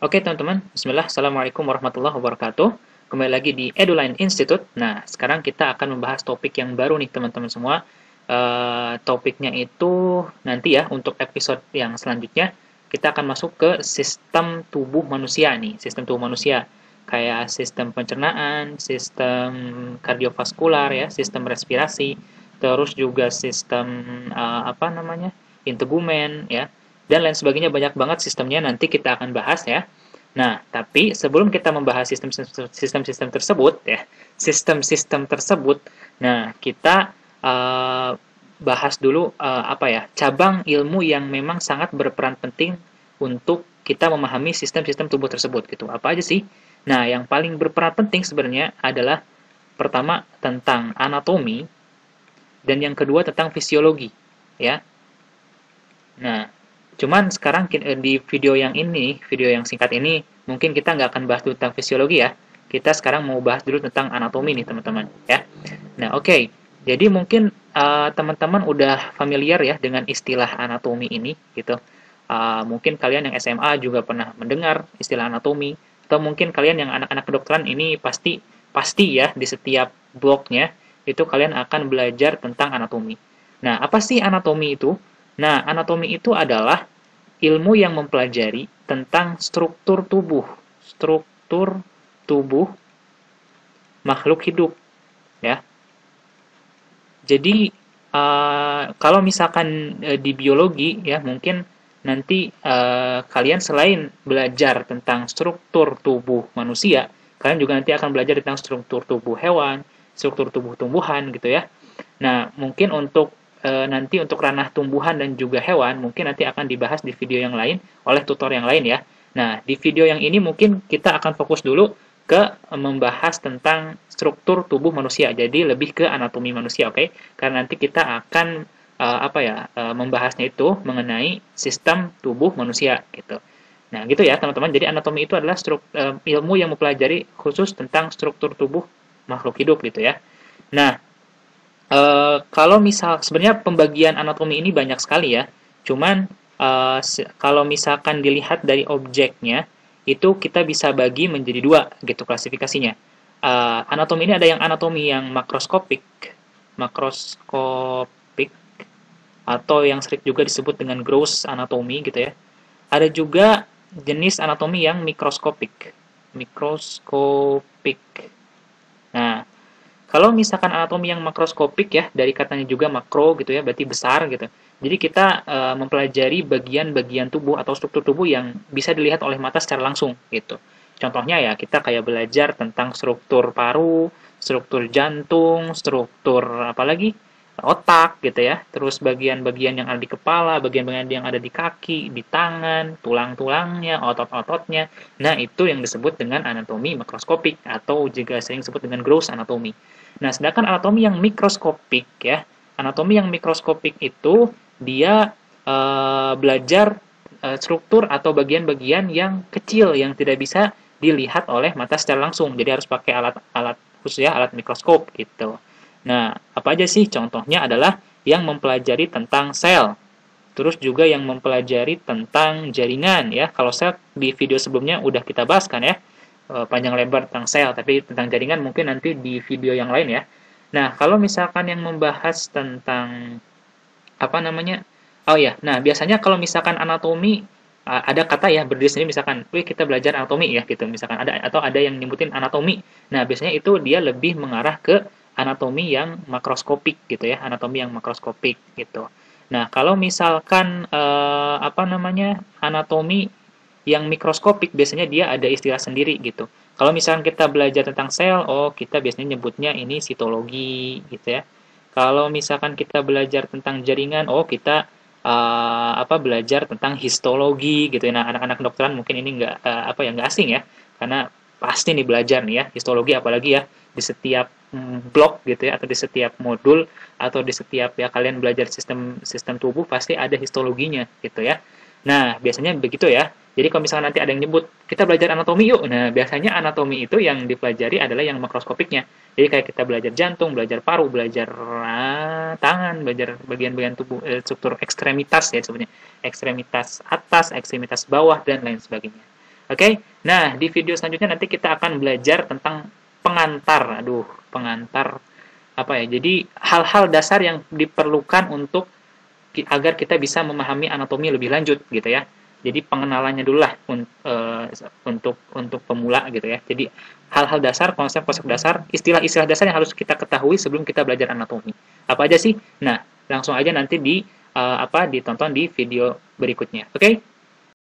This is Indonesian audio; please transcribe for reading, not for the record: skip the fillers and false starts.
Oke teman-teman, Bismillah, Assalamualaikum warahmatullahi wabarakatuh. Kembali lagi di EduLine Institute. Nah, sekarang kita akan membahas topik yang baru nih teman-teman semua. Topiknya itu nanti ya, untuk episode yang selanjutnya, kita akan masuk ke sistem tubuh manusia nih, sistem tubuh manusia. Kayak sistem pencernaan, sistem kardiovaskular ya, sistem respirasi, terus juga sistem apa namanya, integumen ya, dan lain sebagainya, banyak banget sistemnya, nanti kita akan bahas ya. Nah, tapi sebelum kita membahas sistem-sistem tersebut ya, sistem-sistem tersebut, nah kita bahas dulu apa ya, cabang ilmu yang memang sangat berperan penting untuk kita memahami sistem-sistem tubuh tersebut gitu. Apa aja sih? Nah, yang paling berperan penting sebenarnya adalah pertama tentang anatomi dan yang kedua tentang fisiologi ya. Nah, cuman sekarang di video yang ini, video yang singkat ini, mungkin kita nggak akan bahas tentang fisiologi ya. Kita sekarang mau bahas dulu tentang anatomi nih teman-teman ya. Nah, oke. Jadi mungkin teman-teman udah familiar ya dengan istilah anatomi ini gitu. Mungkin kalian yang SMA juga pernah mendengar istilah anatomi, atau mungkin kalian yang anak-anak kedokteran ini pasti pasti ya di setiap blognya itu kalian akan belajar tentang anatomi. Nah, apa sih anatomi itu? Nah, anatomi itu adalah ilmu yang mempelajari tentang struktur tubuh makhluk hidup, ya. Jadi, kalau misalkan di biologi, ya mungkin nanti kalian selain belajar tentang struktur tubuh manusia, kalian juga nanti akan belajar tentang struktur tubuh hewan, struktur tubuh tumbuhan, gitu ya. Nah, mungkin untuk nanti untuk ranah tumbuhan dan juga hewan, mungkin nanti akan dibahas di video yang lain oleh tutor yang lain ya. Nah, di video yang ini mungkin kita akan fokus dulu ke membahas tentang struktur tubuh manusia. Jadi lebih ke anatomi manusia, oke? Karena nanti kita akan apa ya, membahasnya itu mengenai sistem tubuh manusia gitu. Nah, gitu ya teman-teman. Jadi anatomi itu adalah ilmu yang mempelajari khusus tentang struktur tubuh makhluk hidup gitu ya. Nah, kalau misal sebenarnya pembagian anatomi ini banyak sekali ya. Cuman kalau misalkan dilihat dari objeknya, itu kita bisa bagi menjadi dua gitu klasifikasinya. Anatomi ini ada yang anatomi yang makroskopik atau yang sering juga disebut dengan gross anatomy gitu ya. Ada juga jenis anatomi yang mikroskopik. Mikroskopik. Nah, kalau misalkan anatomi yang makroskopik ya, dari katanya juga makro gitu ya, berarti besar gitu. Jadi kita mempelajari bagian-bagian tubuh atau struktur tubuh yang bisa dilihat oleh mata secara langsung gitu. Contohnya ya, kita kayak belajar tentang struktur paru, struktur jantung, struktur apalagi otak gitu ya. Terus bagian-bagian yang ada di kepala, bagian-bagian yang ada di kaki, di tangan, tulang-tulangnya, otot-ototnya. Nah, itu yang disebut dengan anatomi makroskopik atau juga sering disebut dengan gross anatomy. Nah, sedangkan anatomi yang mikroskopik ya, anatomi yang mikroskopik itu dia belajar struktur atau bagian-bagian yang kecil yang tidak bisa dilihat oleh mata secara langsung. Jadi harus pakai alat-alat khusus ya, alat mikroskop gitu. Nah, apa aja sih? Contohnya adalah yang mempelajari tentang sel, terus juga yang mempelajari tentang jaringan ya. Kalau sel di video sebelumnya udah kita bahas kan ya, panjang lebar tentang sel, tapi tentang jaringan mungkin nanti di video yang lain ya. Nah, kalau misalkan yang membahas tentang apa namanya? Oh ya, nah biasanya kalau misalkan anatomi ada kata ya berdiri sendiri, misalkan, wih kita belajar anatomi ya gitu, misalkan ada atau ada yang nyebutin anatomi. Nah, biasanya itu dia lebih mengarah ke anatomi yang makroskopik gitu ya, anatomi yang makroskopik gitu. Nah, kalau misalkan apa namanya? Anatomi yang mikroskopik biasanya dia ada istilah sendiri gitu. Kalau misalkan kita belajar tentang sel, oh kita biasanya nyebutnya ini sitologi gitu ya. Kalau misalkan kita belajar tentang jaringan, oh kita apa belajar tentang histologi gitu ya. Nah, anak-anak kedokteran mungkin ini nggak apa ya nggak asing ya, karena pasti nih belajar nih ya histologi, apalagi ya di setiap blok gitu ya, atau di setiap modul, atau di setiap ya kalian belajar sistem sistem tubuh pasti ada histologinya gitu ya. Nah, biasanya begitu ya. Jadi kalau misalnya nanti ada yang nyebut, kita belajar anatomi yuk. Nah, biasanya anatomi itu yang dipelajari adalah yang makroskopiknya. Jadi kayak kita belajar jantung, belajar paru, belajar tangan, belajar bagian-bagian tubuh, struktur ekstremitas ya sebenarnya. Ekstremitas atas, ekstremitas bawah, dan lain sebagainya. Oke, nah di video selanjutnya nanti kita akan belajar tentang pengantar. Aduh, pengantar apa ya? Jadi hal-hal dasar yang diperlukan untuk agar kita bisa memahami anatomi lebih lanjut gitu ya. Jadi pengenalannya dulu lah untuk pemula gitu ya. Jadi hal-hal dasar, konsep-konsep dasar, istilah-istilah dasar yang harus kita ketahui sebelum kita belajar anatomi. Apa aja sih? Nah, langsung aja nanti ditonton di video berikutnya. Oke?